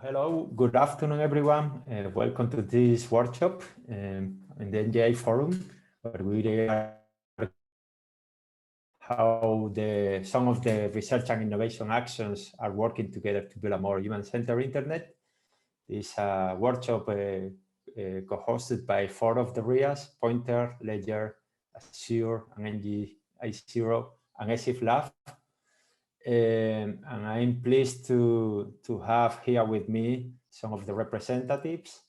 Hello, good afternoon, everyone. Welcome to this workshop in the NGI forum, where we are how some of the research and innovation actions are working together to build a more human-centered internet. This workshop co-hosted by 4 of the RIAs, Pointer, Ledger, Azure, and NGI0, and eSSIF-LAB. And I'm pleased to have here with me some of the representatives.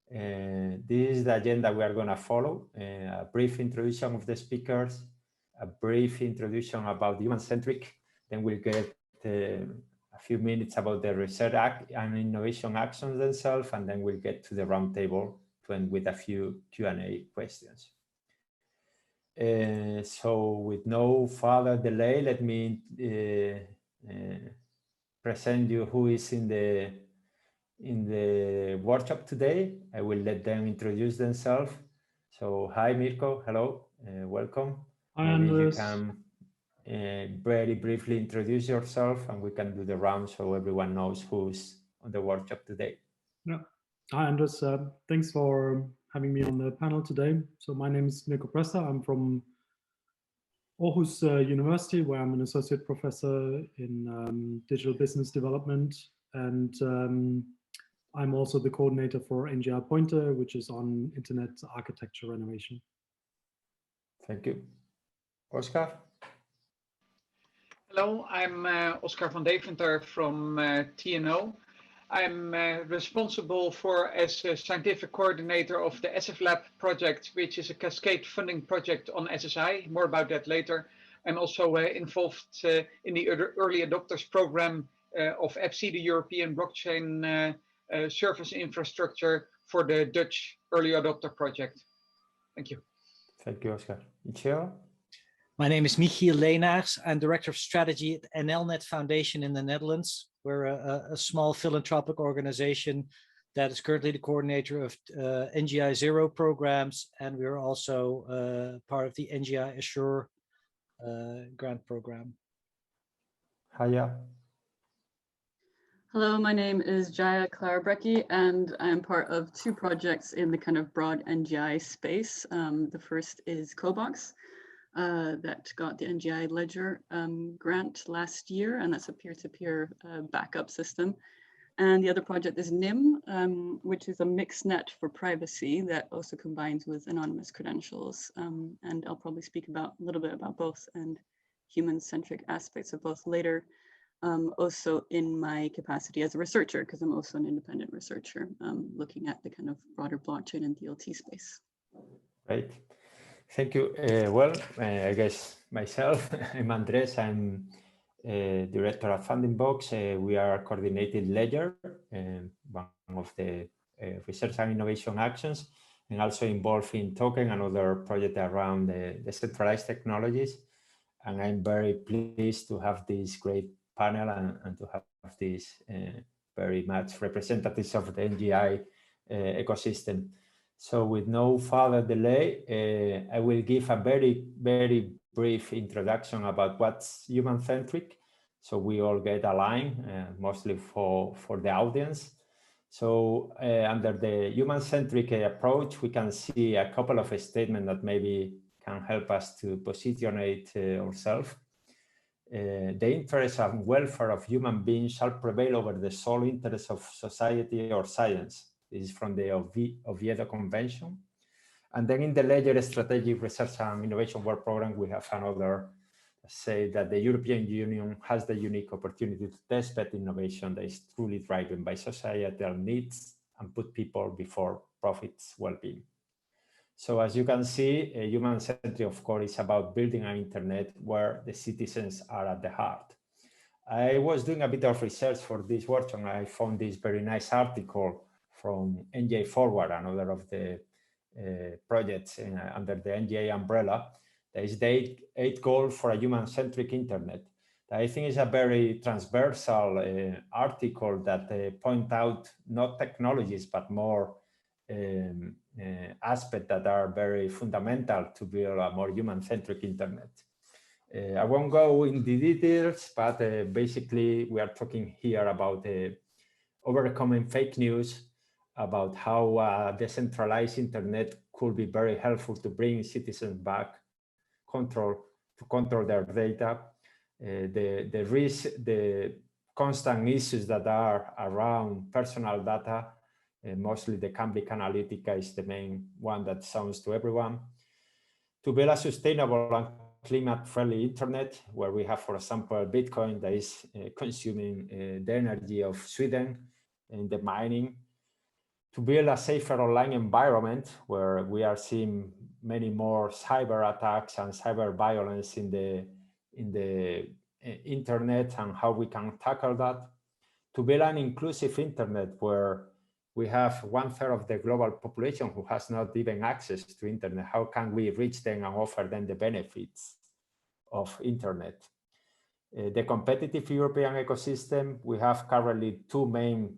This is the agenda we are going to follow. A brief introduction of the speakers, a brief introduction about human-centric, then we'll get a few minutes about the research and innovation actions themselves, and then we'll get to the roundtable to end with a few Q&A questions. So with no further delay, let me present you who is in the workshop today. I will let them introduce themselves. So hi Mirko, hello, welcome. Hi, Maybe Andres. you can very briefly introduce yourself and we can do the round so everyone knows who's on the workshop today. Yeah. Hi, Andres. Thanks for having me on the panel today. So my name is Mirko. I'm from Aarhus University, where I'm an associate professor in digital business development. And I'm also the coordinator for NGI Pointer, which is on internet architecture renovation. Thank you. Oskar? Hello, I'm Oskar van Deventer from TNO. I'm responsible as a scientific coordinator of the eSSIF-LAB project, which is a cascade funding project on SSI. More about that later. I'm also involved in the early adopters program of EPSI, the European blockchain service infrastructure for the Dutch early adopter project. Thank you. Thank you, Oskar. Michiel? My name is Michiel Leenaars. I'm Director of Strategy at NLNet Foundation in the Netherlands. We're a small philanthropic organization that is currently the coordinator of NGI0 programs, and we're also part of the NGI Azure grant program. Hiya. Hello, my name is Jaya Clarebrecki, and I'm part of 2 projects in the kind of broad NGI space. The first is Cobox, that got the NGI Ledger grant last year, and that's a peer-to-peer backup system. And the other project is NIM, which is a mixed net for privacy that also combines with anonymous credentials. And I'll probably speak a little bit about both and human-centric aspects of both later. Also in my capacity as a researcher, because I'm also an independent researcher looking at the kind of broader blockchain and DLT space. Right. Thank you. I guess myself, I'm Andres. I'm director of Funding Box. We are coordinated Ledger, one of the research and innovation actions, and also involved in token and other projects around the decentralized technologies. And I'm very pleased to have this great panel and to have these very much representatives of the NGI ecosystem. So with no further delay, I will give a very brief introduction about what's human-centric, so we all get aligned, mostly for the audience. So under the human-centric approach, we can see a couple of statements that maybe can help us to positionate ourselves. The interests and welfare of human beings shall prevail over the sole interests of society or science. This is from the Oviedo Convention. And then in the Ledger Strategic Research and Innovation Work Program, we have another say that the European Union has the unique opportunity to test bed innovation that is truly driven by societal needs and put people before profits well-being. So as you can see, human-centric, of course, is about building an internet where the citizens are at the heart. I was doing a bit of research for this workshop, and I found this very nice article from NGI Forward, another of the projects under the NGI umbrella. There is the 8 goals for a human-centric internet. I think is a very transversal article that point out not technologies, but more aspects that are very fundamental to build a more human-centric internet. I won't go into the details, but basically we are talking here about overcoming fake news about how decentralized internet could be very helpful to bring citizens back to control their data. The constant issues that are around personal data, mostly the Cambridge Analytica is the main one that sounds to everyone. To build a sustainable and climate-friendly internet, where we have, for example, Bitcoin that is consuming the energy of Sweden in the mining. To build a safer online environment where we are seeing many more cyber attacks and cyber violence in the internet, and how we can tackle that. To build an inclusive internet where we have 1/3 of the global population who has not even access to internet. How can we reach them and offer them the benefits of internet? The competitive European ecosystem, we have currently two main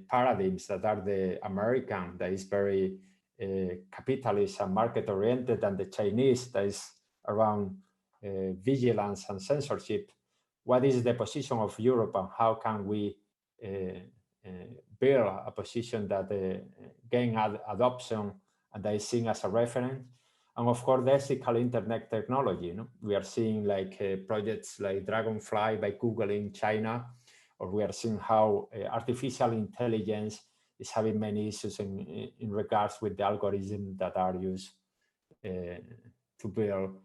paradigms that are the American, that is very capitalist and market oriented, and the Chinese, that is around vigilance and censorship. What is the position of Europe, and how can we build a position that gain adoption and that is seen as a reference? And of course, the ethical internet technology. We are seeing like projects like Dragonfly by Google in China, or we are seeing how artificial intelligence is having many issues in regards with the algorithms that are used to build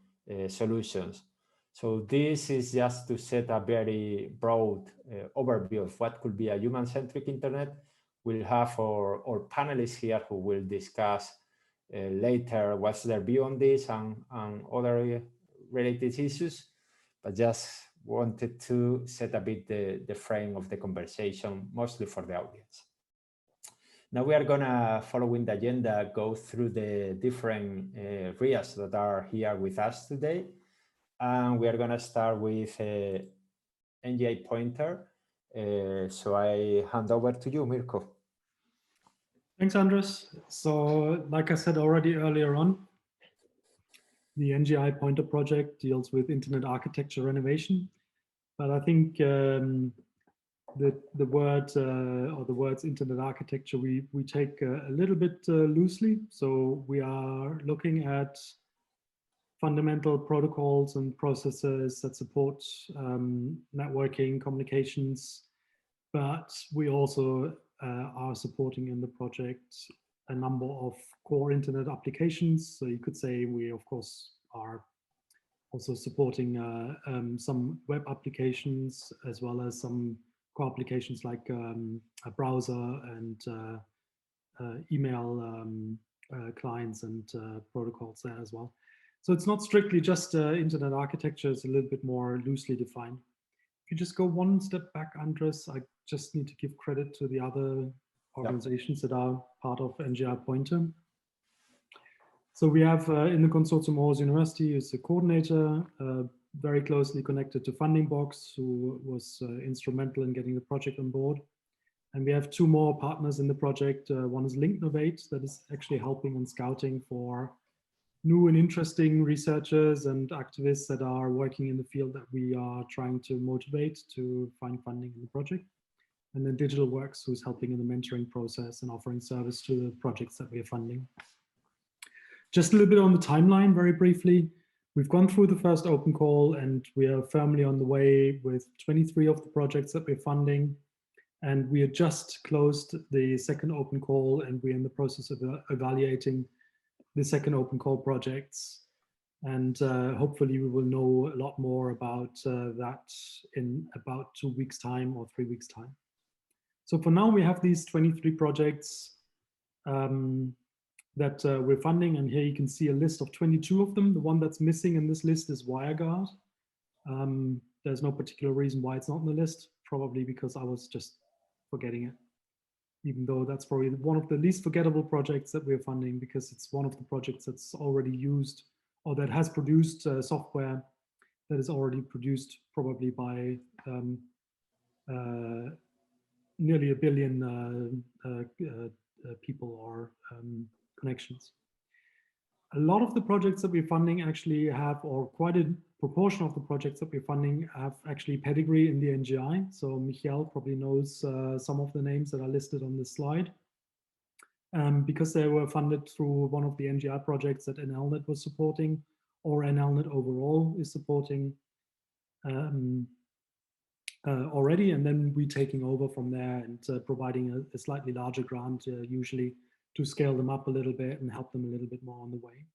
solutions. So this is just to set a very broad overview of what could be a human-centric internet. We'll have our panelists here who will discuss later what's their view on this and other related issues, but just wanted to set a bit the frame of the conversation, mostly for the audience. Now we are gonna, following the agenda, go through the different RIAs that are here with us today. And we are gonna start with NGI pointer. So I hand over to you, Mirko. Thanks, Andres. So like I said already earlier on, the NGI pointer project deals with internet architecture renovation. But I think the word or the words internet architecture, we take a little bit loosely. So we are looking at fundamental protocols and processes that support networking, communications, but we also are supporting in the project a number of core internet applications. So you could say we, of course, are also supporting some web applications, as well as some core applications like a browser and email clients and protocols there as well. So it's not strictly just internet architecture, it's a little bit more loosely defined. If you just go one step back, Andres, I just need to give credit to the other organizations that are part of NGI Pointer. So we have in the consortium Aarhus University is a coordinator, very closely connected to Funding Box, who was instrumental in getting the project on board. And we have two more partners in the project. One is Linknovate, that is actually helping and scouting for new and interesting researchers and activists that are working in the field that we are trying to motivate to find funding in the project. And then Digital Works, who's helping in the mentoring process and offering service to the projects that we are funding. Just a little bit on the timeline, very briefly. We've gone through the first open call and we are firmly on the way with 23 of the projects that we're funding. And we have just closed the second open call and we're in the process of evaluating the second open call projects. And hopefully we will know a lot more about that in about 2 weeks' time or 3 weeks' time. So for now we have these 23 projects that we're funding, and here you can see a list of 22 of them. The one that's missing in this list is WireGuard. There's no particular reason why it's not on the list, probably because I was just forgetting it, even though that's probably one of the least forgettable projects that we're funding, because it's one of the projects that's already used or that has produced software that is already produced probably by nearly 1 billion people or connections. A lot of the projects that we're funding actually have, or quite a proportion of the projects that we're funding have actually pedigree in the NGI. So Michiel probably knows some of the names that are listed on this slide. Because they were funded through one of the NGI projects that NLNet was supporting, or NLNet overall is supporting already, and then we taking over from there and providing a slightly larger grant, usually to scale them up a little bit and help them a little bit more on the way.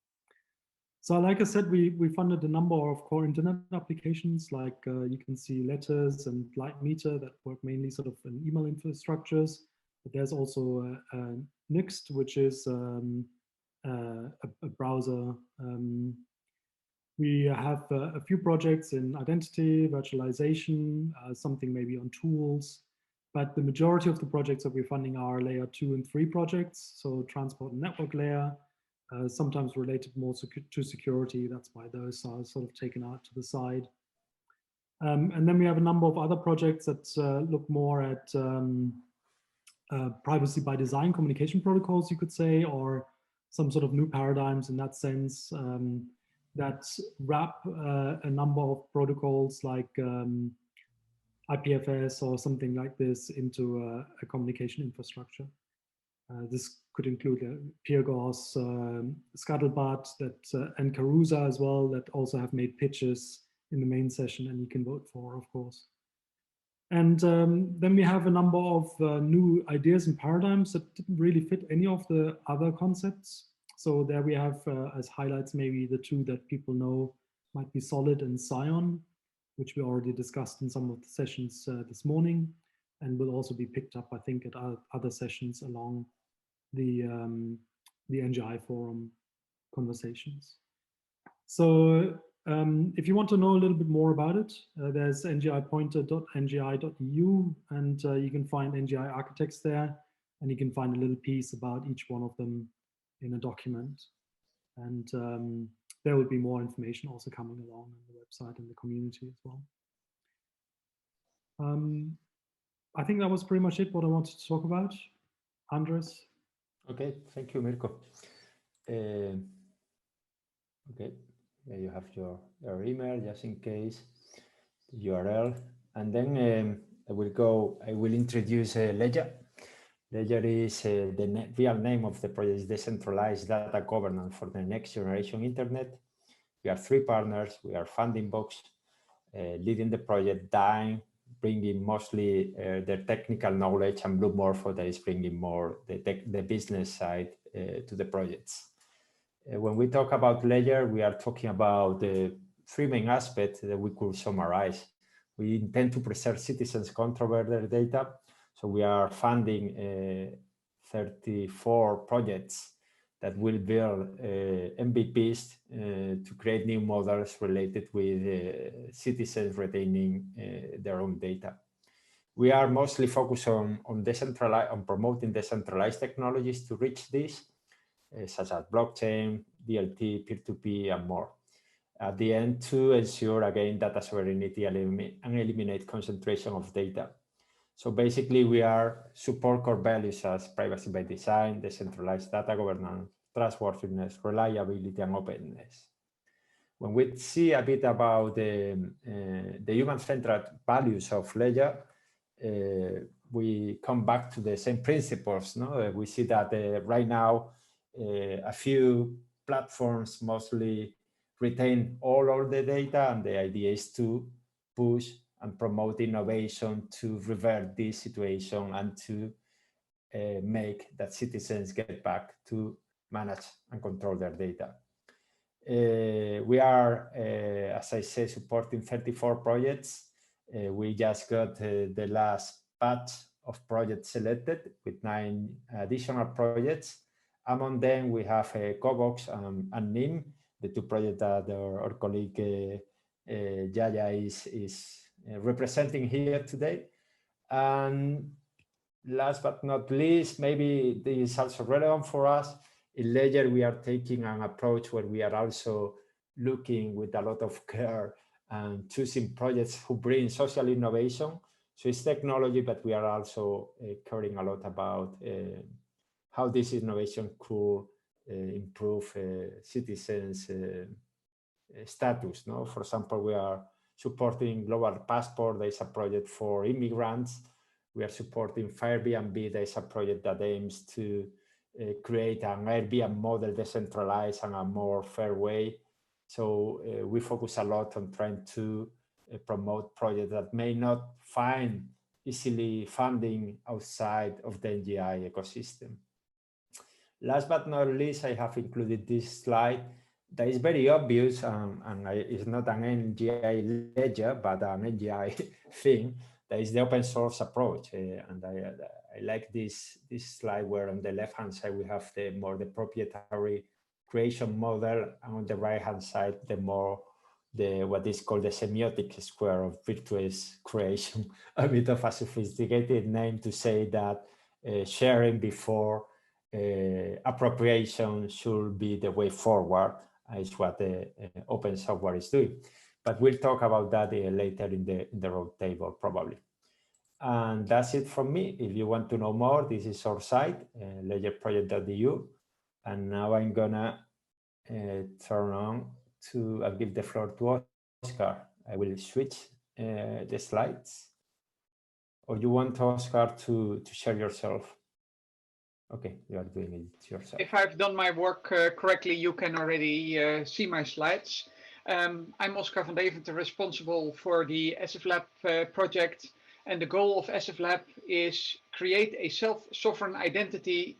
So like I said, we funded a number of core internet applications, like you can see Letters and Light Meter that work mainly sort of in email infrastructures. But there's also Next, which is a browser. We have a few projects in identity, virtualization, something maybe on tools, but the majority of the projects that we're funding are layer 2 and 3 projects, so transport and network layer, sometimes related more to security. That's why those are sort of taken out to the side. And then we have a number of other projects that look more at privacy by design communication protocols, you could say, or some sort of new paradigms in that sense. That wrap a number of protocols like IPFS or something like this into a communication infrastructure. This could include Peergos, Scuttlebutt, and Carusa as well, that also have made pitches in the main session, and you can vote for, of course. And then we have a number of new ideas and paradigms that didn't really fit any of the other concepts. So there we have as highlights maybe the two that people know might be Solid and Scion, which we already discussed in some of the sessions this morning, and will also be picked up, I think, at other sessions along the NGI forum conversations. So if you want to know a little bit more about it, there's ngipointer.ngi.eu, and you can find NGI architects there, and you can find a little piece about each one of them in a document. And there will be more information also coming along on the website and the community as well. I think that was pretty much it, what I wanted to talk about. Andres? Okay, thank you, Mirko. Okay, yeah, you have your email just in case, the URL. And then I will introduce Ledger. Ledger is the real name of the project, is Decentralized Data Governance for the Next Generation Internet. We are 3 partners. We are Funding Box, leading the project, Dine, bringing mostly their technical knowledge, and Blue Morpho that is bringing more the business side to the projects. When we talk about Ledger, we are talking about the 3 main aspects that we could summarize. We intend to preserve citizens' control over their data. So we are funding 34 projects that will build MVPs to create new models related with citizens retaining their own data. We are mostly focused on promoting decentralized technologies to reach this, such as blockchain, DLT, peer-to-peer, and more. At the end, to ensure, again, data sovereignty and eliminate concentration of data. So basically, we are support core values as privacy by design, decentralized data governance, trustworthiness, reliability, and openness. When we see a bit about the human-centered values of Ledger, we come back to the same principles. No? We see that right now, a few platforms mostly retain all the data, and the idea is to push and promote innovation to revert this situation and to make that citizens get back to manage and control their data. We are, as I say, supporting 34 projects. We just got the last batch of projects selected with 9 additional projects. Among them, we have Cobox and NIM, the 2 projects that our colleague Yaya is representing here today. And last but not least, maybe this is also relevant for us. In Ledger, we are taking an approach where we are also looking with a lot of care and choosing projects who bring social innovation. So it's technology, but we are also caring a lot about how this innovation could improve citizens' status. No, for example, we are supporting Global Passport. There is a project for immigrants. We are supporting Airbnb. There is a project that aims to create an Airbnb model, decentralized and a more fair way. So we focus a lot on trying to promote projects that may not find easily funding outside of the NGI ecosystem. Last but not least, I have included this slide that is very obvious, and it's not an NGI ledger, but an NGI thing. That is the open source approach, and I like this slide where on the left hand side we have the proprietary creation model, and on the right hand side what is called the semiotic square of virtuous creation. A bit of a sophisticated name to say that sharing before appropriation should be the way forward, is what the open software is doing. But we'll talk about that later in the roundtable probably. And that's it from me. If you want to know more, this is our site, ledgerproject.eu. And now I'm gonna turn on to give the floor to Oskar. I will switch the slides. Or you want Oskar to share yourself? Okay, you are doing it yourself. If I've done my work correctly, you can already see my slides. I'm Oskar van Deventer, responsible for the eSSIF-LAB project. And the goal of eSSIF-LAB is create a self-sovereign identity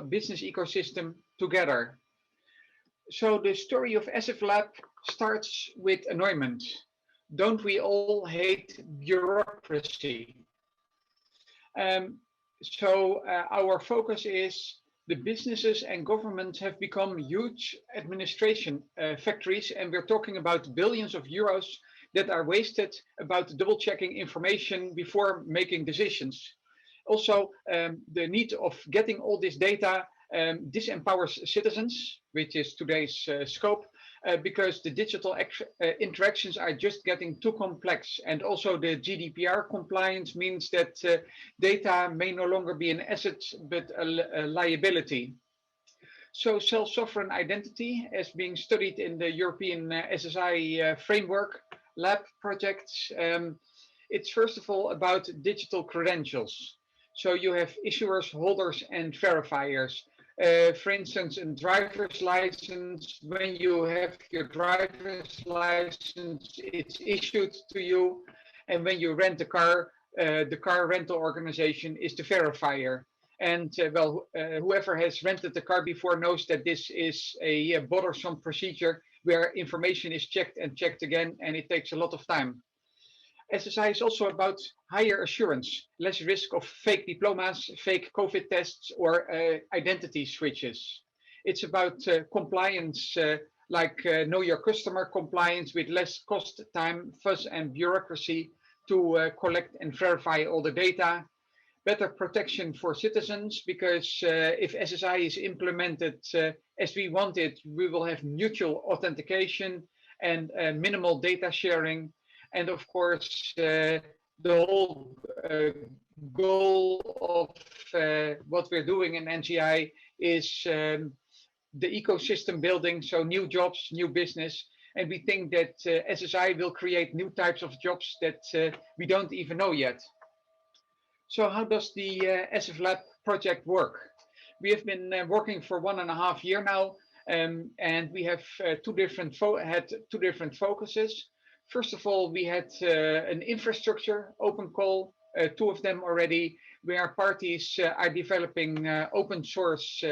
business ecosystem together. So the story of eSSIF-LAB starts with annoyment. Don't we all hate bureaucracy? So our focus is the businesses and governments have become huge administration factories, and we're talking about billions of euros that are wasted about double checking information before making decisions. Also, the need of getting all this data disempowers citizens, which is today's scope, because the digital interactions are just getting too complex. And also the GDPR compliance means that data may no longer be an asset, but a liability. So self-sovereign identity, as being studied in the European SSI framework lab projects, it's first of all about digital credentials. So you have issuers, holders, and verifiers. For instance, a driver's license, when you have your driver's license, it's issued to you. And when you rent a car, the car rental organization is the verifier. And whoever has rented the car before knows that this is a bothersome procedure where information is checked and checked again, and it takes a lot of time. SSI is also about higher assurance, less risk of fake diplomas, fake COVID tests, or identity switches. It's about compliance, like know your customer compliance with less cost, time, fuss, and bureaucracy to collect and verify all the data. Better protection for citizens, because if SSI is implemented as we want it, we will have mutual authentication and minimal data sharing. And of course, the whole goal of what we're doing in NGI is the ecosystem building, so new jobs, new business. And we think that SSI will create new types of jobs that we don't even know yet. So how does the eSSIF-LAB project work? We have been working for 1.5 years now, and we have two different focuses. First of all, we had an infrastructure open call, two of them already, where parties are developing open source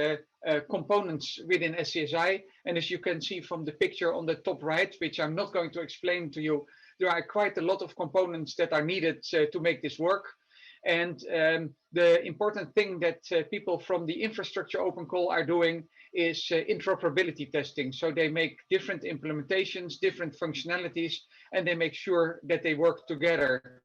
components within SCSI. And as you can see from the picture on the top right, which I'm not going to explain to you, there are quite a lot of components that are needed to make this work. And the important thing that people from the infrastructure open call are doing is interoperability testing. So they make different implementations, different functionalities, and they make sure that they work together.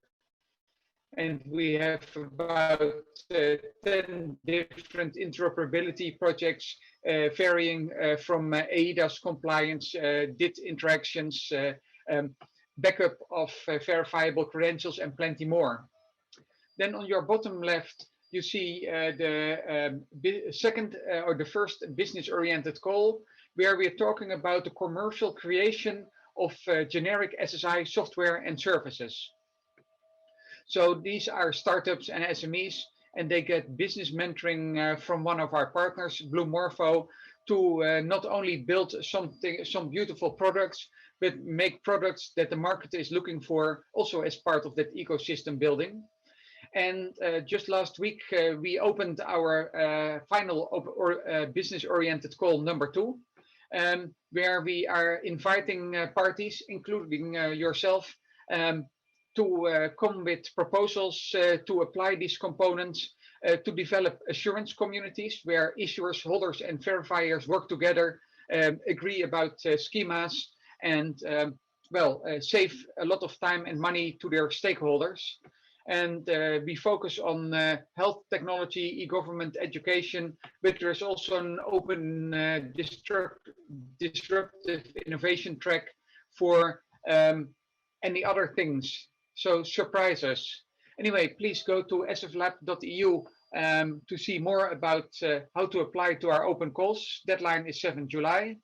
And we have about 10 different interoperability projects, varying from eIDAS compliance, DIT interactions, backup of verifiable credentials, and plenty more. Then on your bottom left, you see the second or the first business-oriented call. where we're talking about the commercial creation of generic SSI software and services. So these are startups and SMEs, and they get business mentoring from one of our partners, Blue Morpho, to not only build some beautiful products, but make products that the market is looking for, also as part of that ecosystem building. And just last week, we opened our final business-oriented call number 2, where we are inviting parties, including yourself, to come with proposals to apply these components to develop assurance communities where issuers, holders, and verifiers work together, agree about schemas, and save a lot of time and money to their stakeholders. And we focus on health technology, e-government, education, but there's also an open disruptive innovation track for any other things. So surprise us. Anyway, please go to sflab.eu to see more about how to apply to our open calls. Deadline is 7 July.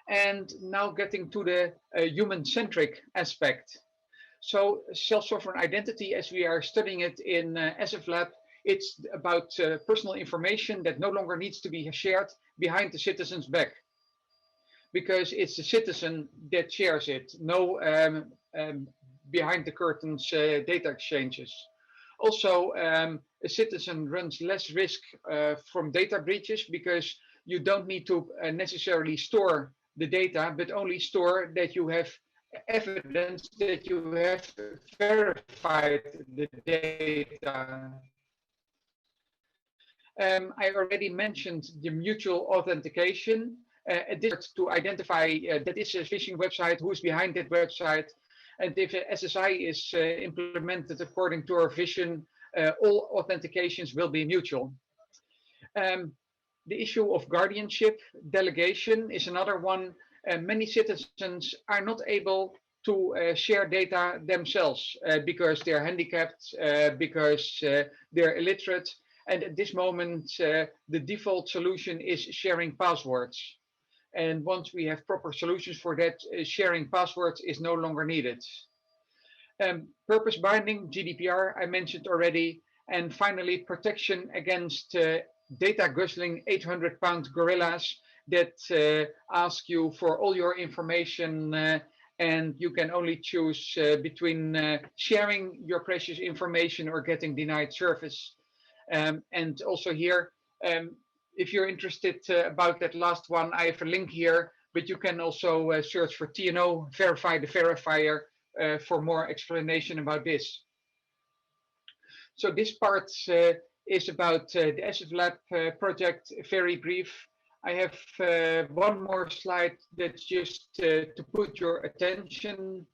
And now getting to the human-centric aspect. So self-sovereign identity, as we are studying it in Sflab, it's about personal information that no longer needs to be shared behind the citizen's back, because it's the citizen that shares it, no behind the curtains data exchanges. Also, a citizen runs less risk from data breaches, because you don't need to necessarily store the data, but only store that you have evidence that you have verified the data. I already mentioned the mutual authentication. To identify that is a phishing website, who's behind that website. And if SSI is implemented according to our vision, all authentications will be mutual. The issue of guardianship delegation is another one. Many citizens are not able to share data themselves because they're handicapped, because they're illiterate. And at this moment, the default solution is sharing passwords. And once we have proper solutions for that, sharing passwords is no longer needed. Purpose binding, GDPR, I mentioned already. And finally, protection against data guzzling 800-pound gorillas that ask you for all your information, and you can only choose between sharing your precious information or getting denied service. And also here, if you're interested about that last one, I have a link here, but you can also search for TNO, Verify the Verifier, for more explanation about this. So this part is about the Sflab project, very brief. I have one more slide that's just to put your attention.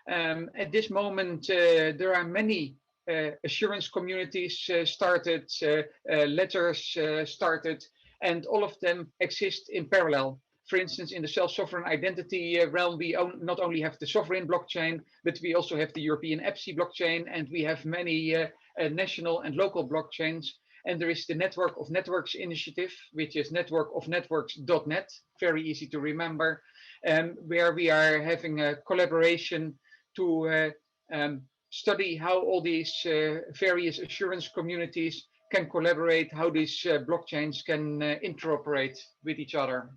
At this moment, there are many assurance communities started, letters started, and all of them exist in parallel. For instance, in the self-sovereign identity realm, we not only have the sovereign blockchain, but we also have the European EPSI blockchain, and we have many national and local blockchains. And there is the Network of Networks initiative, which is networkofnetworks.net, very easy to remember, where we are having a collaboration to study how all these various assurance communities can collaborate, how these blockchains can interoperate with each other.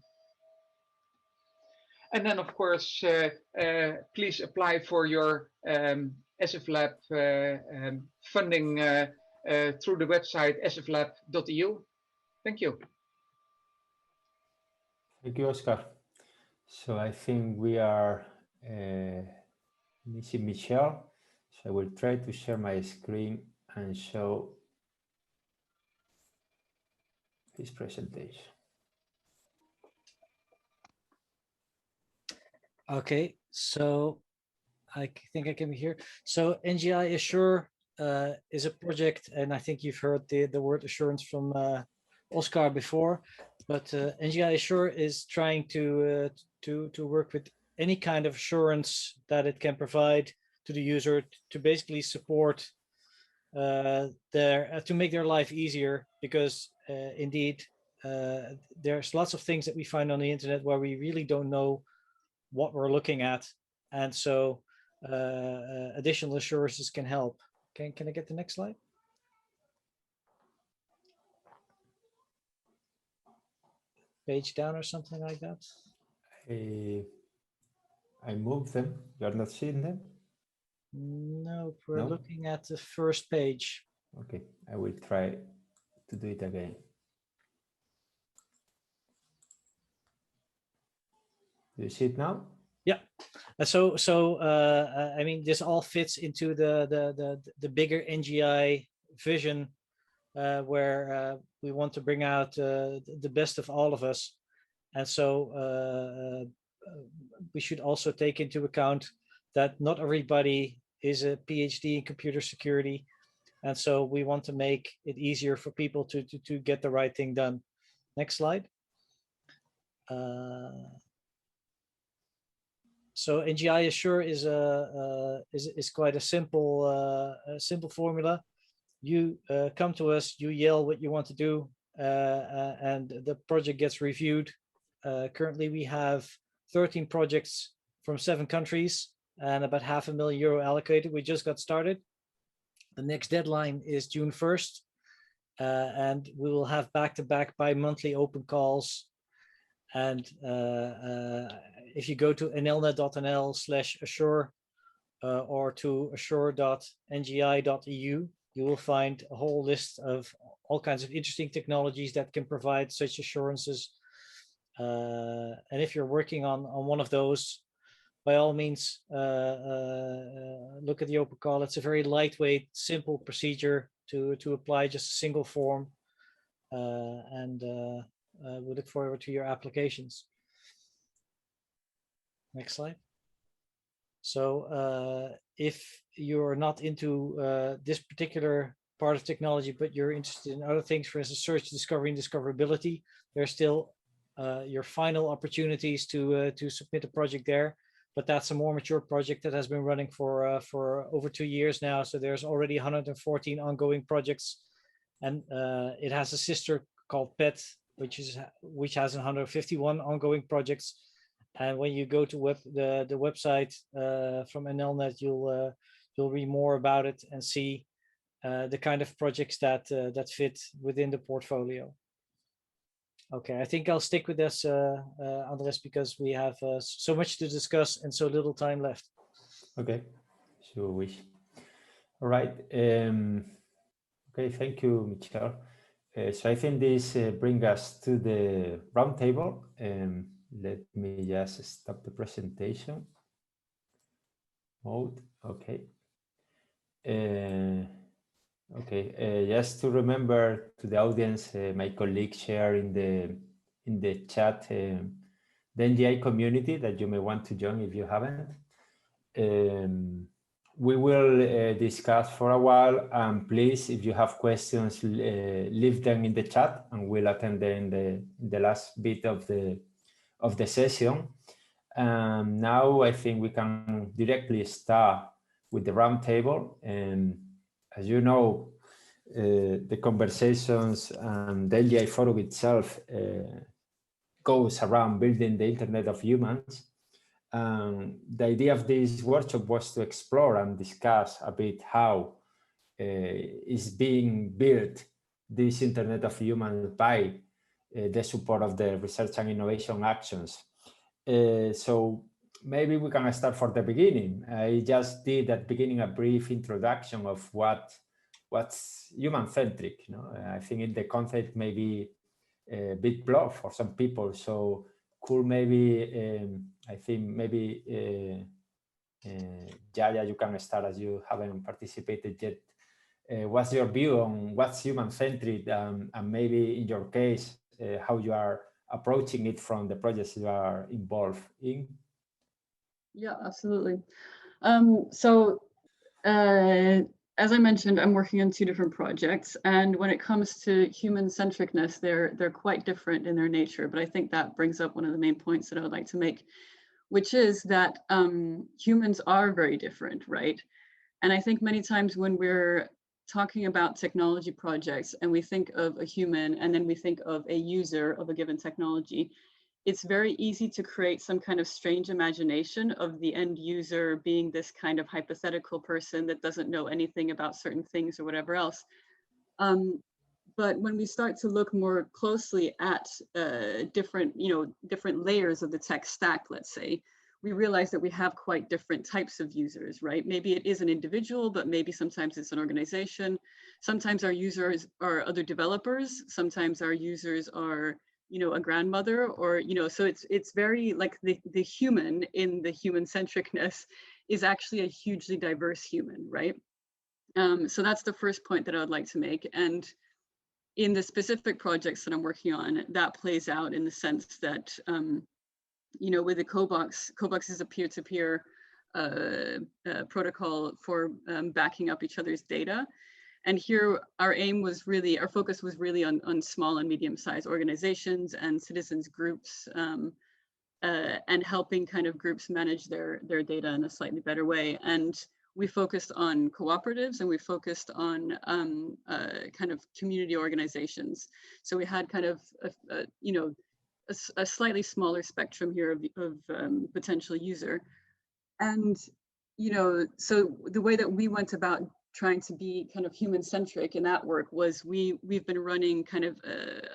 And then, of course, please apply for your Sflab funding through the website sflab.eu. Thank you. Thank you, Oskar. So I think we are missing Michiel. So I will try to share my screen and show his presentation. Okay, so I think I can be here. So NGI Assure is a project, and I think you've heard the word assurance from Oskar before, but NGI Assure is trying to work with any kind of assurance that it can provide to the user to basically support to make their life easier, because indeed there's lots of things that we find on the internet where we really don't know what we're looking at, and so additional assurances can help. Can I get the next slide? Page down or something like that. I moved them. You are not seeing them? No, we're looking at the first page. Okay, I will try to do it again. Do you see it now? Yeah. So I mean, this all fits into the bigger NGI vision, where we want to bring out the best of all of us, and so we should also take into account that not everybody is a PhD in computer security, and so we want to make it easier for people to get the right thing done. Next slide. So NGI Assure is quite a simple formula. You come to us, you yell what you want to do, and the project gets reviewed. Currently, we have 13 projects from 7 countries and about €500,000 allocated. We just got started. The next deadline is June 1st, and we will have back-to-back bi-monthly open calls. And if you go to nlnet.nl/assure or to assure.ngi.eu, you will find a whole list of all kinds of interesting technologies that can provide such assurances. And if you're working on one of those, by all means, look at the open call. It's a very lightweight, simple procedure to apply just a single form. And we look forward to your applications. Next slide. So if you're not into this particular part of technology, but you're interested in other things, for instance, search, discovery, and discoverability, there's still your final opportunities to submit a project there. But that's a more mature project that has been running for over 2 years now. So there's already 114 ongoing projects, and it has a sister called PET, which has 151 ongoing projects. And when you go to the website from NLNet, you'll read more about it and see the kind of projects that fit within the portfolio. Okay, I think I'll stick with this, Andres, because we have so much to discuss and so little time left. Okay, so wish. All right. Okay, thank you, Michiel. So I think this brings us to the roundtable. Let me just stop the presentation mode. Okay. Just to remember to the audience, my colleague shared in the chat the NGI community that you may want to join if you haven't. We will discuss for a while, and please, if you have questions, leave them in the chat, and we'll attend them in the last bit of the session. Now I think we can directly start with the roundtable. As you know, the conversations and the NGI forum itself goes around building the Internet of Humans. The idea of this workshop was to explore and discuss a bit how is being built this Internet of Humans by the support of the research and innovation actions. So maybe we can start from the beginning. I just did at the beginning a brief introduction of what's human-centric. You know? I think in the concept may be a bit broad for some people. So cool, maybe I think maybe Yaya, you can start as you haven't participated yet. What's your view on what's human-centric, and maybe in your case, how you are approaching it from the projects you are involved in? Yeah, absolutely. As I mentioned, I'm working on 2 different projects, and when it comes to human-centricness, they're quite different in their nature. But I think that brings up one of the main points that I would like to make, which is that humans are very different, right? And I think many times when we're talking about technology projects and we think of a human and then we think of a user of a given technology, it's very easy to create some kind of strange imagination of the end user being this kind of hypothetical person that doesn't know anything about certain things or whatever else. But when we start to look more closely at different layers of the tech stack, let's say, we realize that we have quite different types of users, right? Maybe it is an individual, but maybe sometimes it's an organization. Sometimes our users are other developers. Sometimes our users are, a grandmother, or, so it's very like the human in the human centricness is actually a hugely diverse human, right? So that's the first point that I would like to make. And in the specific projects that I'm working on, that plays out in the sense that, with the COBOX is a peer-to-peer protocol for backing up each other's data. And here our focus was really on small and medium-sized organizations and citizens groups, and helping kind of groups manage their data in a slightly better way. And we focused on cooperatives and we focused on kind of community organizations. So we had kind of a slightly smaller spectrum here of potential user. And, so the way that we went about trying to be kind of human centric in that work was we've been running kind of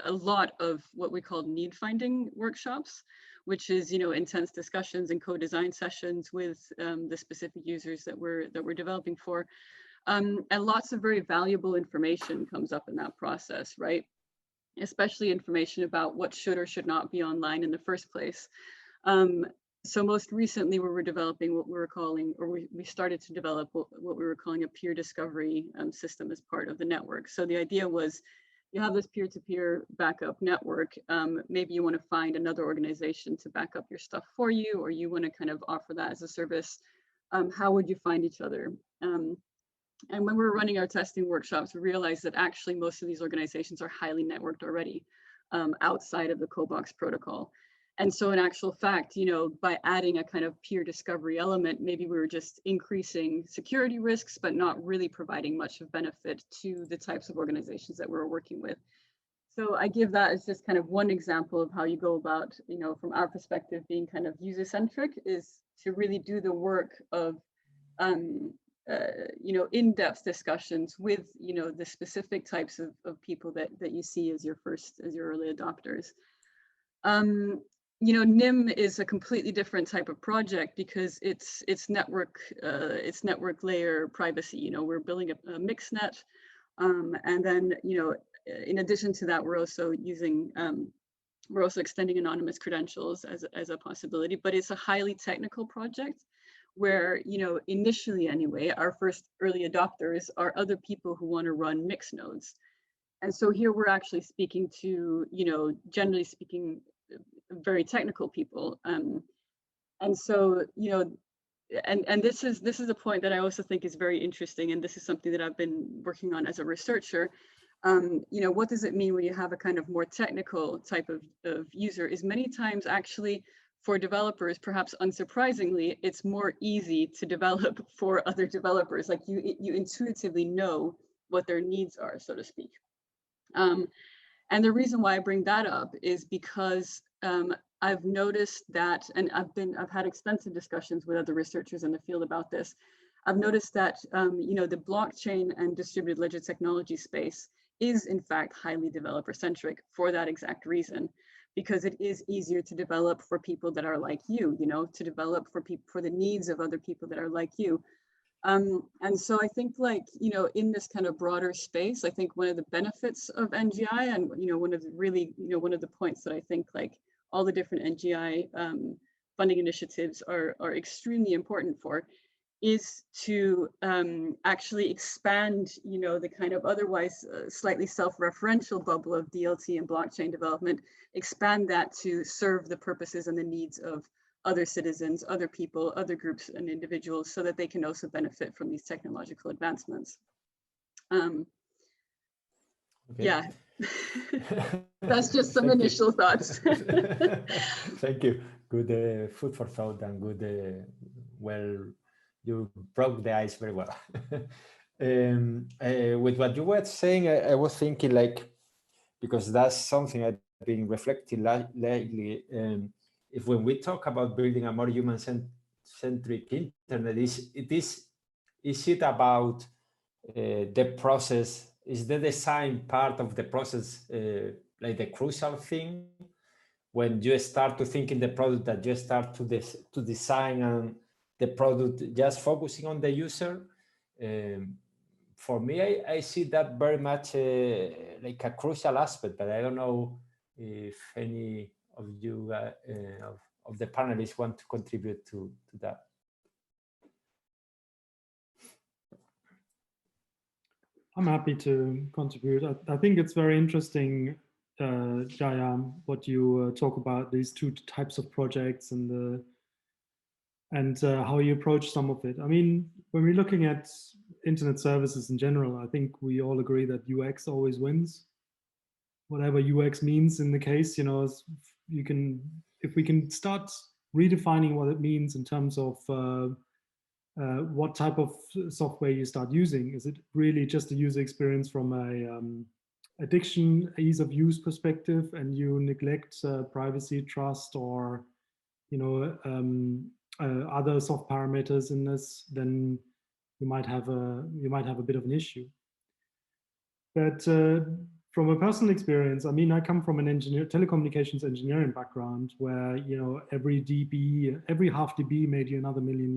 a lot of what we call need finding workshops, which is, intense discussions and co-design sessions with the specific users that we're developing for. And lots of very valuable information comes up in that process, right? Especially information about what should or should not be online in the first place. So most recently we were developing what we were calling, or we started to develop what we were calling a peer discovery system as part of the network. So the idea was, you have this peer-to-peer backup network. Maybe you want to find another organization to back up your stuff for you, or you want to kind of offer that as a service. How would you find each other? And when we were running our testing workshops, we realized that actually most of these organizations are highly networked already outside of the COBOX protocol. And so in actual fact, by adding a kind of peer discovery element, maybe we were just increasing security risks, but not really providing much of benefit to the types of organizations that we were working with. So I give that as just kind of one example of how you go about, from our perspective, being kind of user-centric, is to really do the work of, in-depth discussions with, the specific types of people that you see as your early adopters. NIM is a completely different type of project because it's network layer privacy. We're building a mixnet, and then in addition to that, we're also extending anonymous credentials as a possibility. But it's a highly technical project where initially anyway, our first early adopters are other people who want to run mixed nodes, and so here we're actually speaking to generally speaking, very technical people, and so and this is a point that I also think is very interesting, and this is something that I've been working on as a researcher. What does it mean when you have a kind of more technical type of user? Is many times actually for developers, perhaps unsurprisingly, it's more easy to develop for other developers. Like you intuitively know what their needs are, so to speak. And the reason why I bring that up is because I've noticed that, and I've had extensive discussions with other researchers in the field about this. I've noticed that the blockchain and distributed ledger technology space is in fact highly developer centric for that exact reason, because it is easier to develop for people that are like you, to develop for the needs of other people that are like you. And so I think in this kind of broader space, I think one of the benefits of NGI, and one of the points that I think all the different NGI funding initiatives are extremely important for, is to actually expand the kind of otherwise slightly self-referential bubble of DLT and blockchain development, expand that to serve the purposes and the needs of other citizens, other people, other groups and individuals, so that they can also benefit from these technological advancements. Okay. Yeah, that's just some initial thoughts. Thank you. Good food for thought and good, well, you broke the ice very well. With what you were saying, I was thinking like, because that's something I've been reflecting lately. If when we talk about building a more human-centric internet, is it about the process? Is the design part of the process like the crucial thing? When you start to think in the product, that you start to design and the product just focusing on the user. For me, I see that very much like a crucial aspect, but I don't know if any of you of the panelists want to contribute to that. I'm happy to contribute. I think it's very interesting, Jaya, what you talk about these two types of projects and how you approach some of it. I mean, when we're looking at internet services in general, I think we all agree that UX always wins. Whatever UX means in the case, you know, if we can start redefining what it means in terms of what type of software you start using. Is it really just a user experience from a addiction, ease of use perspective, and you neglect privacy, trust, or you know other soft parameters in this? Then you might have a bit of an issue. But from a personal experience, I mean, I come from an telecommunications engineering background, where you know every half dB made you another €1 million.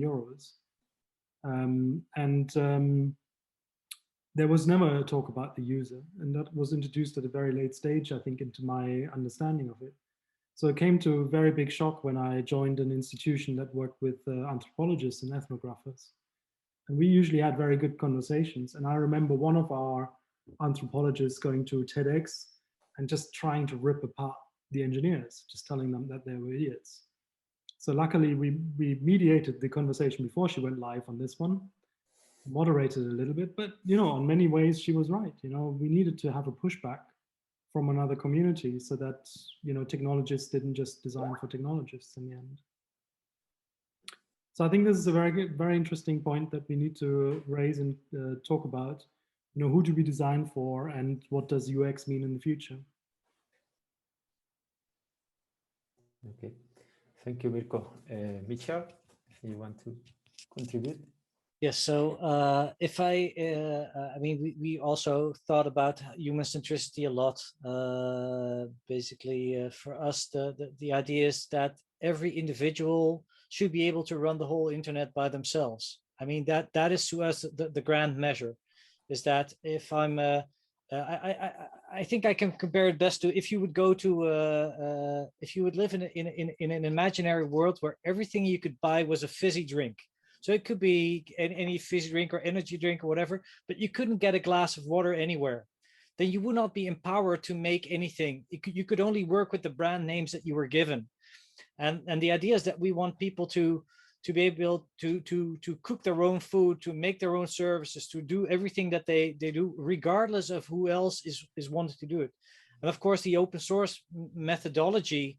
There was never a talk about the user, and that was introduced at a very late stage, I think, into my understanding of it. So it came to a very big shock when I joined an institution that worked with anthropologists and ethnographers. And we usually had very good conversations. And I remember one of our anthropologists going to TEDx and just trying to rip apart the engineers, just telling them that they were idiots. So luckily we mediated the conversation before she went live on this one, moderated a little bit, but you know, in many ways she was right. You know, we needed to have a pushback from another community so that, you know, technologists didn't just design for technologists in the end. So I think this is a very interesting point that we need to raise and talk about. You know, who do we design for, and what does UX mean in the future? Okay. Thank you, Mirko. Michiel, if you want to contribute. Yes, so if I mean, we also thought about human centricity a lot. Basically, for us, the idea is that every individual should be able to run the whole internet by themselves. I mean, that is to us the grand measure, is that if I'm I think I can compare it best to if you would go to if you would live in an imaginary world where everything you could buy was a fizzy drink. So it could be any fizzy drink or energy drink or whatever, but you couldn't get a glass of water anywhere. Then you would not be empowered to make anything. You could only work with the brand names that you were given. And the idea is that we want people to be able to cook their own food, to make their own services, to do everything that they do, regardless of who else is wanting to do it. And of course, the open source methodology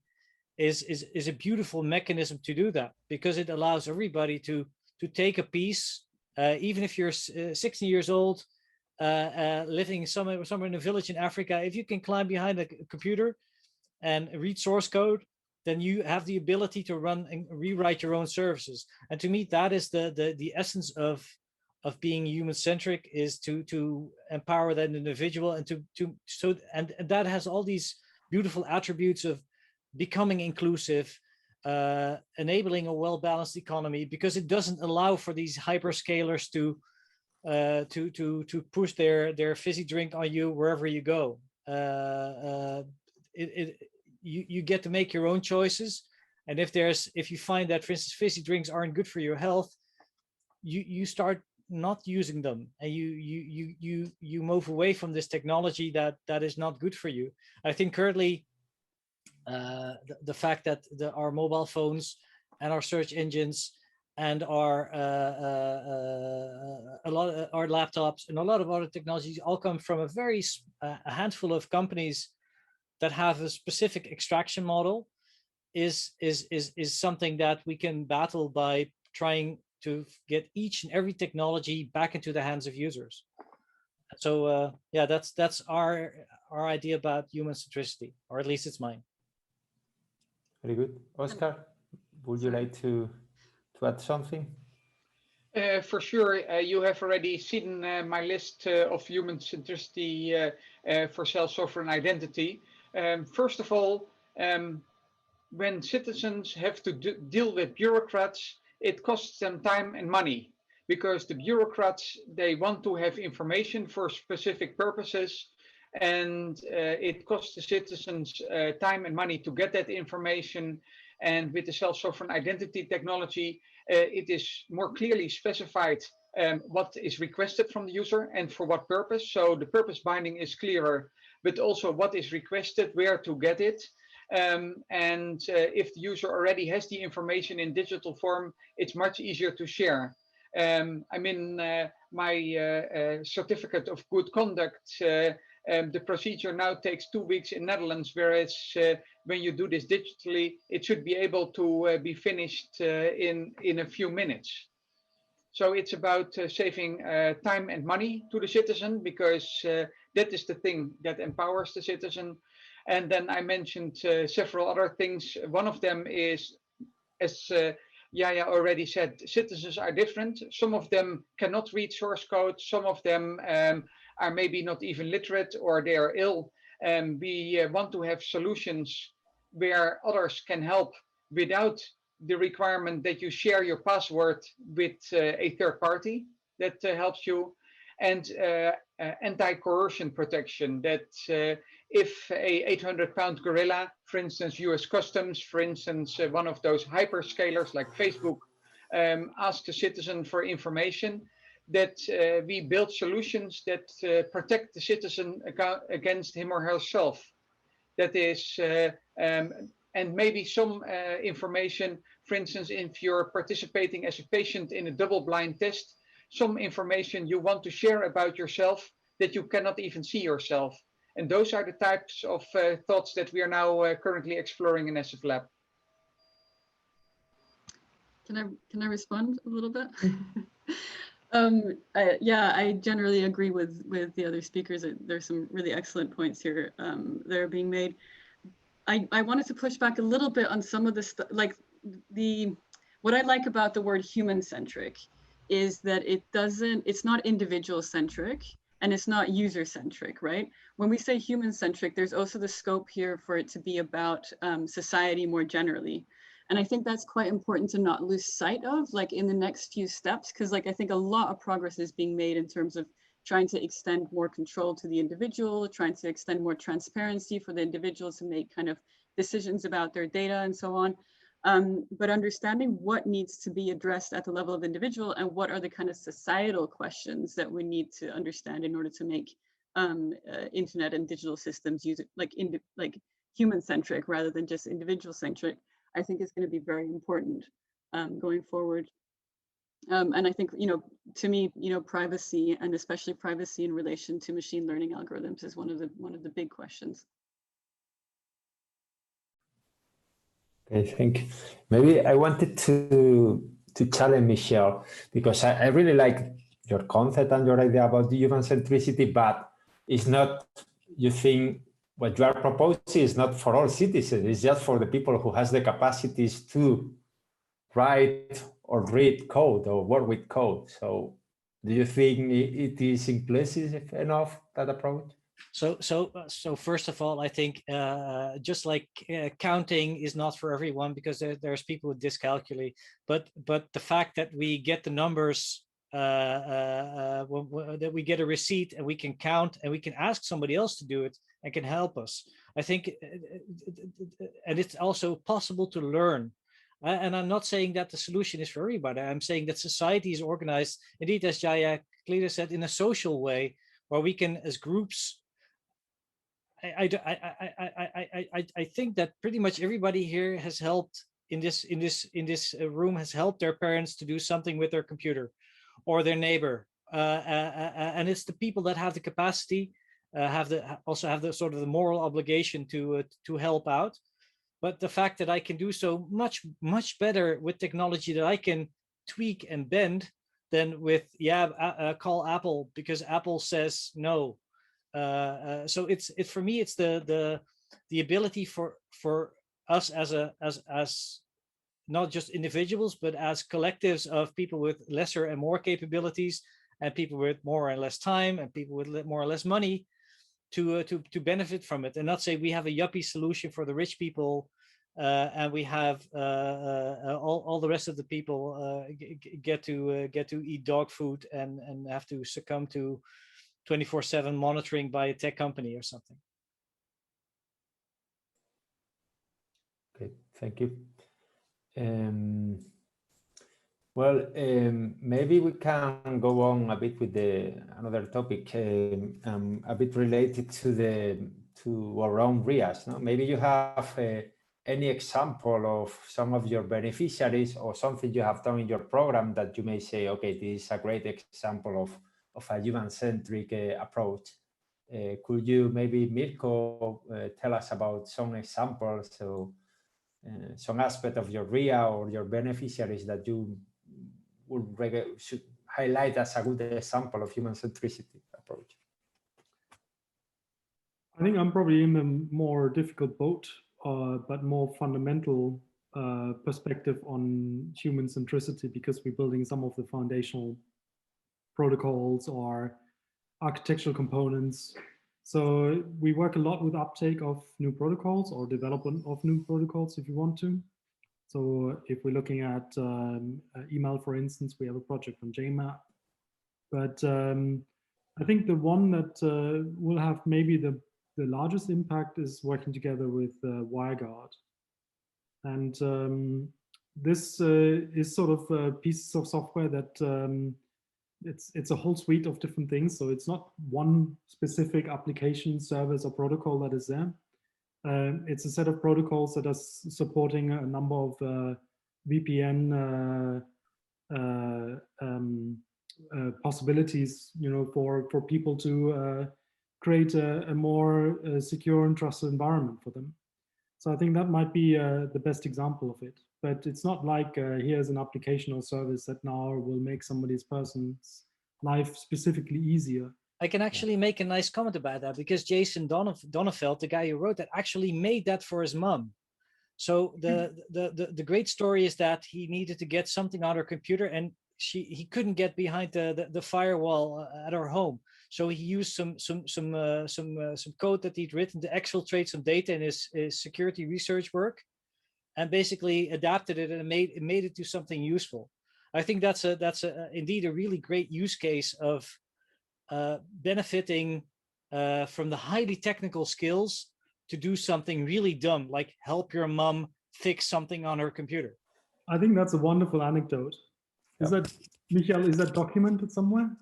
is a beautiful mechanism to do that, because it allows everybody to take a piece, even if you're 60 years old, living somewhere in a village in Africa. If you can climb behind a computer and read source code, then you have the ability to run and rewrite your own services. And to me, that is the essence of being human-centric, is to empower that individual, and that has all these beautiful attributes of becoming inclusive, enabling a well-balanced economy, because it doesn't allow for these hyperscalers to push their fizzy drink on you wherever you go. You get to make your own choices, and if you find that, for instance, fizzy drinks aren't good for your health, you start not using them, and you move away from this technology that is not good for you. I think currently the fact that our mobile phones and our search engines and our laptops and a lot of other technologies all come from a handful of companies that have a specific extraction model is something that we can battle by trying to get each and every technology back into the hands of users. So yeah, that's our idea about human centricity, or at least it's mine. Very good. Oskar, would you like to add something? For sure, you have already seen my list of human centricity for self-sovereign identity. First of all, when citizens have to deal with bureaucrats, it costs them time and money, because the bureaucrats, they want to have information for specific purposes, and it costs the citizens time and money to get that information. And with the self-sovereign identity technology, it is more clearly specified what is requested from the user and for what purpose. So the purpose binding is clearer, but also what is requested, where to get it. If the user already has the information in digital form, it's much easier to share. I'm in my certificate of good conduct. The procedure now takes 2 weeks in Netherlands, whereas when you do this digitally, it should be able to be finished in a few minutes. So it's about saving time and money to the citizen, because that is the thing that empowers the citizen. And then I mentioned several other things. One of them is, as Yaya already said, citizens are different. Some of them cannot read source code. Some of them are maybe not even literate, or they are ill. We want to have solutions where others can help without the requirement that you share your password with a third party that helps you. And anti-coercion protection, that if a 800-pound gorilla, for instance, US Customs, for instance, one of those hyperscalers like Facebook, asks a citizen for information, that we build solutions that protect the citizen against him or herself. That is, and maybe some information, for instance, if you're participating as a patient in a double-blind test, some information you want to share about yourself that you cannot even see yourself. And those are the types of thoughts that we are now currently exploring in eSSIF-LAB. Can I respond a little bit? Yeah, I generally agree with the other speakers. There's some really excellent points here that are being made. I wanted to push back a little bit on some of the stuff, like what I like about the word human-centric is that it's not individual-centric and it's not user-centric, right? When we say human-centric, there's also the scope here for it to be about society more generally. And I think that's quite important to not lose sight of, like in the next few steps, because like I think a lot of progress is being made in terms of trying to extend more control to the individual, trying to extend more transparency for the individual to make kind of decisions about their data and so on. But understanding what needs to be addressed at the level of individual and what are the kind of societal questions that we need to understand in order to make internet and digital systems like human-centric rather than just individual-centric, I think is going to be very important going forward. And I think, to me, privacy, and especially privacy in relation to machine learning algorithms, is one of the big questions. Okay, thank you. Maybe I wanted to challenge Michiel, because I really like your concept and your idea about the human centricity, but it's not, you think what you are proposing is not for all citizens, it's just for the people who has the capacities to write or read code or work with code. So do you think it is inclusive enough, that approach? So first of all, I think just like counting is not for everyone, because there's people with dyscalculia, but the fact that we get the numbers, that we get a receipt and we can count and we can ask somebody else to do it and can help us. I think, and it's also possible to learn. And I'm not saying that the solution is for everybody. I'm saying that society is organized, indeed, as Jaya clearly said, in a social way, where we can, as groups. I think that pretty much everybody here has helped in this room, has helped their parents to do something with their computer or their neighbor, and it's the people that have the capacity, also have the sort of the moral obligation to help out. But the fact that I can do so much better with technology, that I can tweak and bend than with call Apple because Apple says no. So it's for me it's the ability for us as not just individuals but as collectives of people with lesser and more capabilities and people with more and less time and people with more or less money to benefit from it and not say we have a yuppie solution for the rich people and we have all the rest of the people get to eat dog food and have to succumb to 24/7 monitoring by a tech company or something. Okay, thank you. Maybe we can go on a bit with another topic, a bit related to our own RIAs. No? Maybe you have any example of some of your beneficiaries or something you have done in your program that you may say, okay, this is a great example of a human-centric approach. Could you maybe, Mirko, tell us about some examples or some aspect of your RIA or your beneficiaries that you should highlight as a good example of human centricity approach? I think I'm probably in a more difficult boat, but more fundamental perspective on human centricity because we're building some of the foundational protocols or architectural components. So we work a lot with uptake of new protocols or development of new protocols if you want to. So if we're looking at email, for instance, we have a project on JMAP. But I think the one that will have maybe the largest impact is working together with WireGuard. And this is sort of pieces of software that it's a whole suite of different things. So it's not one specific application, service, or protocol that is there. It's a set of protocols that are supporting a number of VPN possibilities, for people to create a more secure and trusted environment for them. So I think that might be the best example of it. But it's not like here's an application or service that now will make somebody's person's life specifically easier. I can actually make a nice comment about that because Jason Donnefeld, the guy who wrote that, actually made that for his mom. So the great story is that he needed to get something on her computer and he couldn't get behind the firewall at her home. So he used some code that he'd written to exfiltrate some data in his security research work, and basically adapted it and made it to something useful. I think that's indeed a really great use case of benefiting from the highly technical skills to do something really dumb, like help your mom fix something on her computer. I think that's a wonderful anecdote. Is that, Michiel, is that documented somewhere?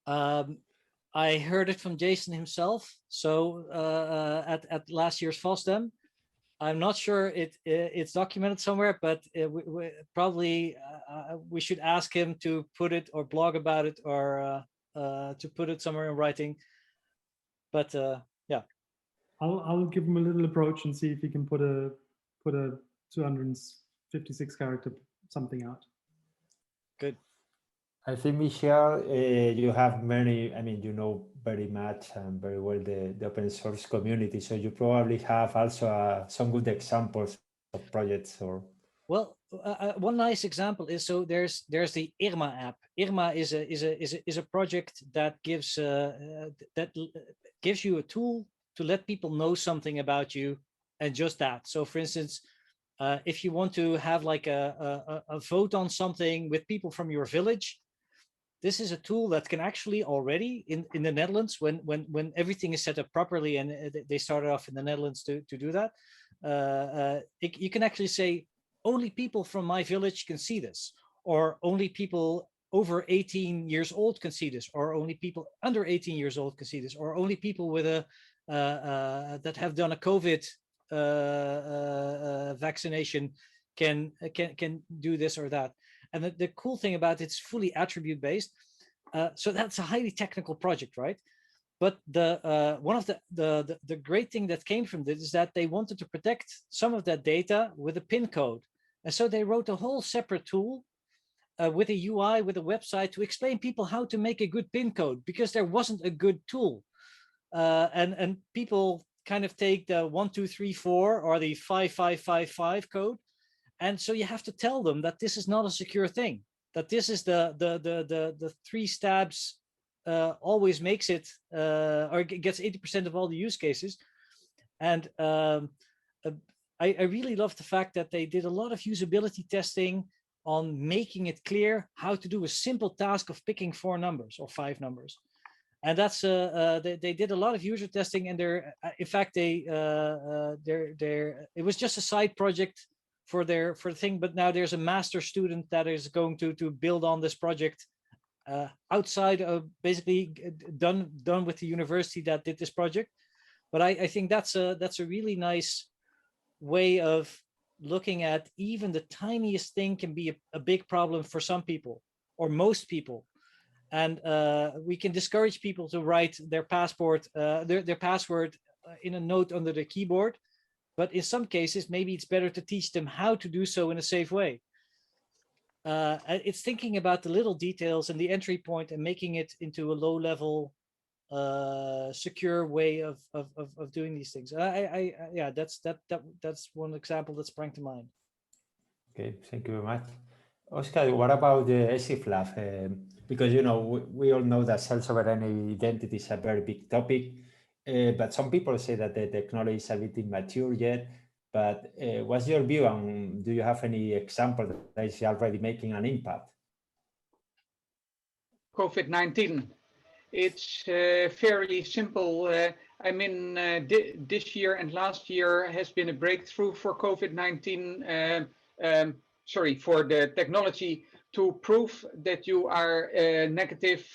I heard it from Jason himself. So at last year's FOSDEM, I'm not sure it's documented somewhere, but we probably we should ask him to put it or blog about it or to put it somewhere in writing. But yeah, I'll give him a little approach and see if he can put a 256 character something out. Good. I think, Michiel, you have many, you know very much and very well the open source community, so you probably have also some good examples of projects or... Well, one nice example is, so there's the IRMA app. IRMA is a project that gives you a tool to let people know something about you, and just that. So for instance, if you want to have like a vote on something with people from your village, this is a tool that can actually already in the Netherlands, when everything is set up properly, and they started off in the Netherlands to do that, you can actually say, only people from my village can see this, or only people over 18 years old can see this, or only people under 18 years old can see this, or only people with that have done a COVID vaccination can do this or that. And the cool thing about it's fully attribute based. So that's a highly technical project, right? But one of the great thing that came from this is that they wanted to protect some of that data with a PIN code. And so they wrote a whole separate tool with a UI, with a website, to explain people how to make a good pin code, because there wasn't a good tool. And people kind of take the 1, 2, 3, 4 or the 5, 5, 5, 5 code. And so you have to tell them that this is not a secure thing, that this is the 3 stabs always makes it, or gets 80% of all the use cases. And I really love the fact that they did a lot of usability testing on making it clear how to do a simple task of picking 4 numbers or 5 numbers. And that's they did a lot of user testing, and they're in fact it was just a side project for the thing, but now there's a master student that is going to build on this project outside of basically done with the university that did this project. But I think that's a really nice way of looking at even the tiniest thing can be a big problem for some people or most people. And we can discourage people to write their password in a note under the keyboard. But in some cases, maybe it's better to teach them how to do so in a safe way. It's thinking about the little details and the entry point and making it into a low-level, secure way of doing these things. Yeah, that's one example that sprang to mind. Okay, thank you very much. Oskar, what about the eSSIF-LAB? Because we all know that self-sovereign identity is a very big topic, but some people say that the technology is a bit immature yet. But what's your view, and do you have any example that is already making an impact? COVID-19. It's fairly simple. I mean, this year and last year has been a breakthrough for COVID-19. For the technology to prove that you are negative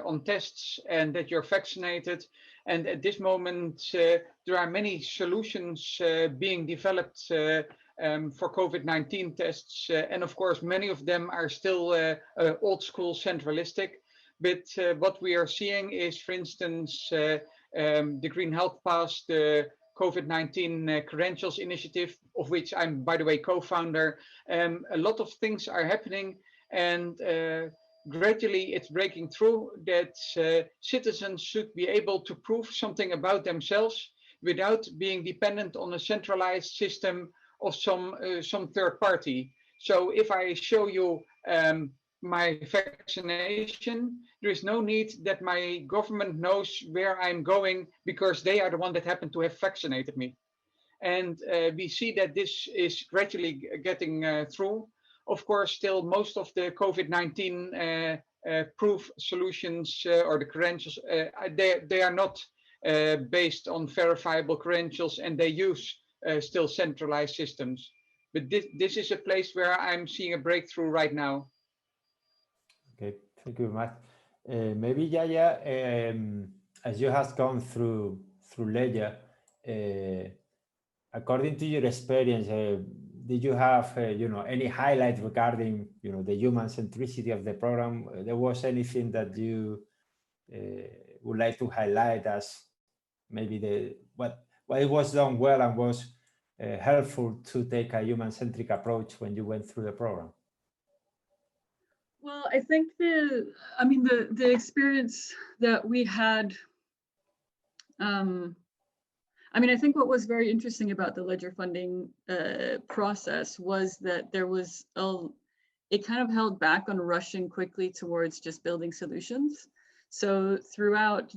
on tests and that you're vaccinated. And at this moment, there are many solutions being developed for COVID-19 tests. And of course, many of them are still old school centralistic. But what we are seeing is, for instance, the Green Health Pass, the COVID-19 credentials initiative, of which I'm, by the way, co-founder. A lot of things are happening, and gradually it's breaking through that citizens should be able to prove something about themselves without being dependent on a centralized system of some third party. So if I show you my vaccination, there is no need that my government knows where I'm going, because they are the one that happen to have vaccinated me. And we see that this is gradually getting through. Of course, still most of the COVID-19 proof solutions or the credentials, they are not based on verifiable credentials, and they use still centralized systems. But this is a place where I'm seeing a breakthrough right now. Okay, thank you very much. Maybe Yaya, as you have gone through Ledger, according to your experience, did you have any highlights regarding the human centricity of the program? There was anything that you would like to highlight as maybe what it was done well and was helpful to take a human-centric approach when you went through the program? Well, I think the experience that we had, I think what was very interesting about the Ledger funding process was that there was it kind of held back on rushing quickly towards just building solutions. So throughout,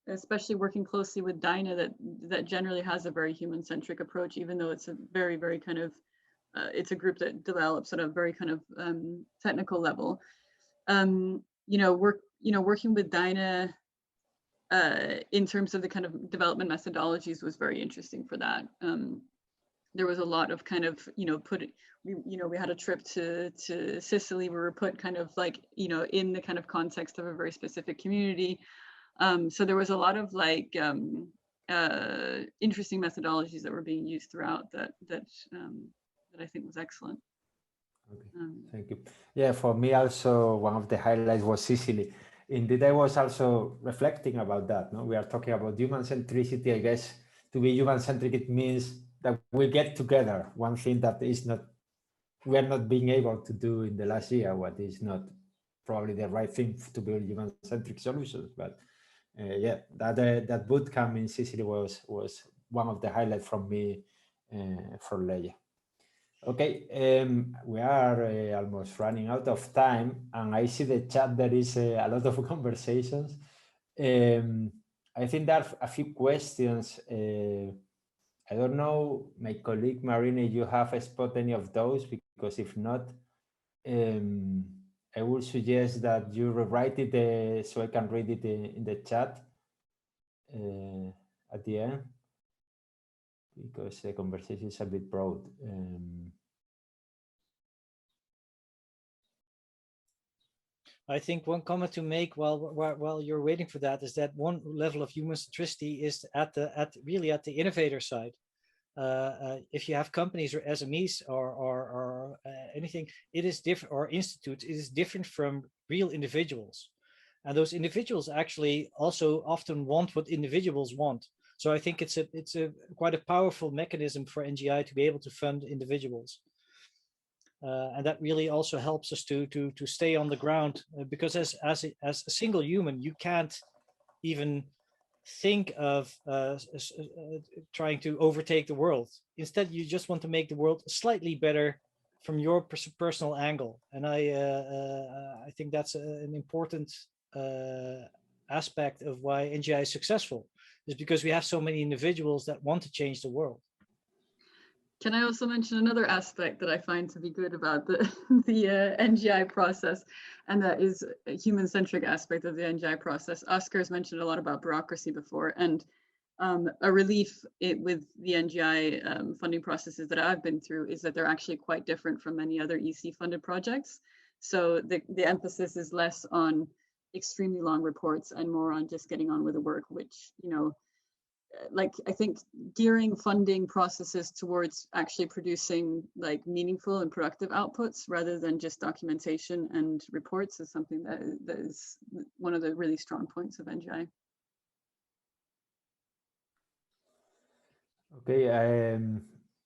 especially working closely with Dyna, that generally has a very human-centric approach, even though it's a very, very kind of it's a group that develops at a very kind of technical level. Working with Dyna in terms of the kind of development methodologies was very interesting for that. There was a lot of kind of, we had a trip to Sicily where we were put kind of like, in the kind of context of a very specific community. So there was a lot of like interesting methodologies that were being used throughout that I think was excellent. Okay, thank you. Yeah, for me also, one of the highlights was Sicily. Indeed, I was also reflecting about that. No, we are talking about human centricity. I guess to be human centric, it means that we get together. One thing that is not we are not being able to do in the last year, what is not probably the right thing to build human-centric solutions. But yeah, that bootcamp in Sicily was one of the highlights from me for Leia. Okay, we are almost running out of time, and I see the chat. There is a lot of conversations. I think there are a few questions. I don't know, my colleague Marina, if you have spot any of those, because if not, I would suggest that you rewrite it so I can read it in the chat at the end, because the conversation is a bit broad. I think one comment to make while you're waiting for that is that one level of human centricity is really at the innovator side. If you have companies or SMEs or anything, it is different, or institutes, it is different from real individuals. And those individuals actually also often want what individuals want. So I think it's a quite a powerful mechanism for NGI to be able to fund individuals. And that really also helps us to stay on the ground, because as a single human, you can't even think of trying to overtake the world. Instead, you just want to make the world slightly better from your personal angle. And I think that's an important aspect of why NGI is successful, is because we have so many individuals that want to change the world. Can I also mention another aspect that I find to be good about the NGI process, and that is a human-centric aspect of the NGI process. Oskar has mentioned a lot about bureaucracy before, and a relief with the NGI funding processes that I've been through is that they're actually quite different from many other EC-funded projects. So the emphasis is less on extremely long reports and more on just getting on with the work, which, you know, like, I think gearing funding processes towards actually producing like meaningful and productive outputs rather than just documentation and reports is something that is one of the really strong points of NGI. Okay,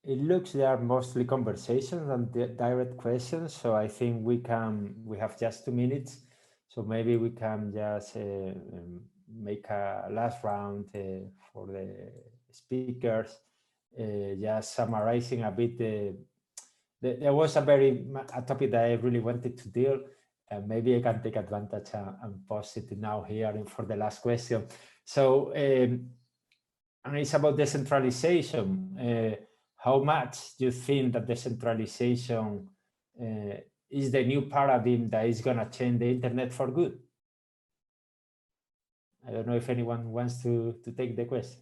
it looks there are mostly conversations and direct questions, so I think we have just 2 minutes, so maybe we can just make a last round for the speakers, just summarizing a bit. There was a topic that I really wanted to deal, and maybe I can take advantage and post it now here for the last question. So, and it's about decentralization. How much do you think that decentralization is the new paradigm that is going to change the internet for good? I don't know if anyone wants to take the question.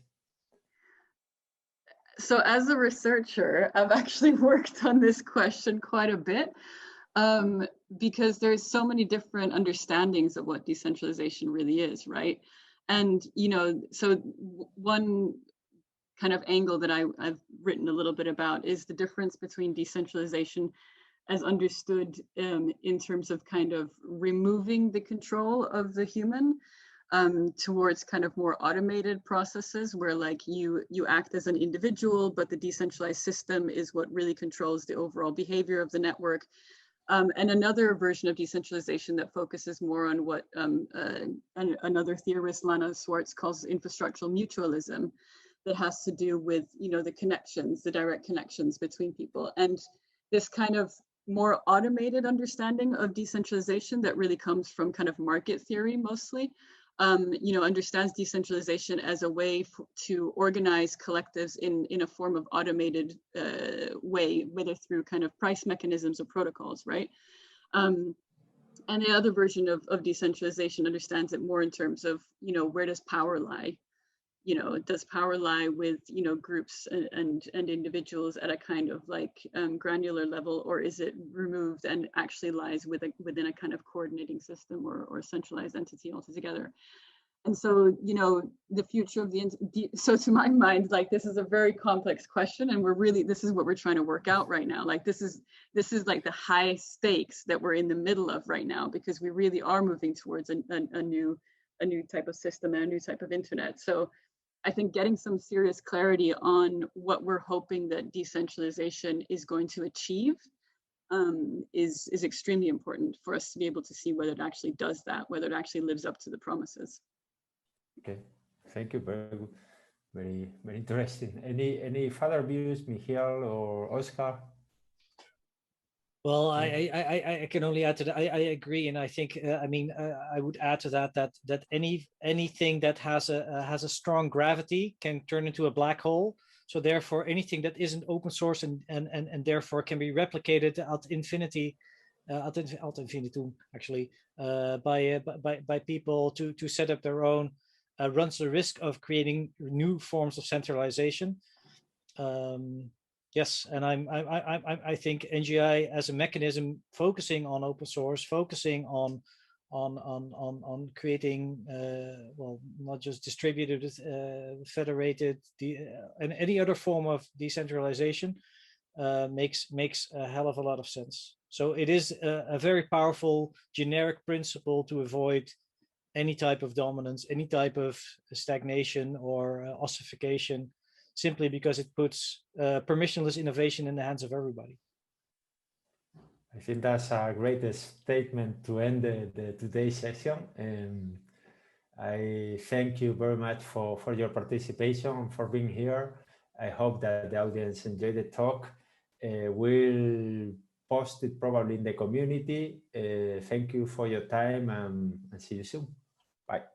So as a researcher, I've actually worked on this question quite a bit, because there's so many different understandings of what decentralization really is, right? And, you know, so one kind of angle that I've written a little bit about is the difference between decentralization as understood in terms of kind of removing the control of the human towards kind of more automated processes where like you act as an individual, but the decentralized system is what really controls the overall behavior of the network. And another version of decentralization that focuses more on what another theorist, Leenaars, calls infrastructural mutualism, that has to do with, you know, the connections, the direct connections between people. And this kind of more automated understanding of decentralization that really comes from kind of market theory mostly, you know, understands decentralization as a way to organize collectives in a form of automated way, whether through kind of price mechanisms or protocols, right? And the other version of decentralization understands it more in terms of, you know, where does power lie? You know, does power lie with, you know, groups and individuals at a kind of like granular level, or is it removed and actually lies within a kind of coordinating system or centralized entity altogether? And so, you know, the future of so to my mind, like, this is a very complex question, and this is what we're trying to work out right now. Like, this is like the high stakes that we're in the middle of right now, because we really are moving towards a new type of system and a new type of internet. So I think getting some serious clarity on what we're hoping that decentralization is going to achieve is extremely important for us to be able to see whether it actually does that, whether it actually lives up to the promises. Okay, thank you. Very good. Very interesting. Any further views, Michiel or Oskar? Well, I can only add to that. I agree, and I think I would add to that anything that has a strong gravity can turn into a black hole. So therefore, anything that isn't open source and therefore can be replicated ad infinitum, actually, by people to set up their own, runs the risk of creating new forms of centralization. Yes, and I think NGI as a mechanism focusing on open source, focusing on creating well, not just distributed, federated, and any other form of decentralization makes a hell of a lot of sense. So it is a very powerful generic principle to avoid any type of dominance, any type of stagnation or ossification, simply because it puts permissionless innovation in the hands of everybody. I think that's a great statement to end today's session. I thank you very much for your participation and for being here. I hope that the audience enjoyed the talk. We'll post it probably in the community. Thank you for your time and see you soon. Bye.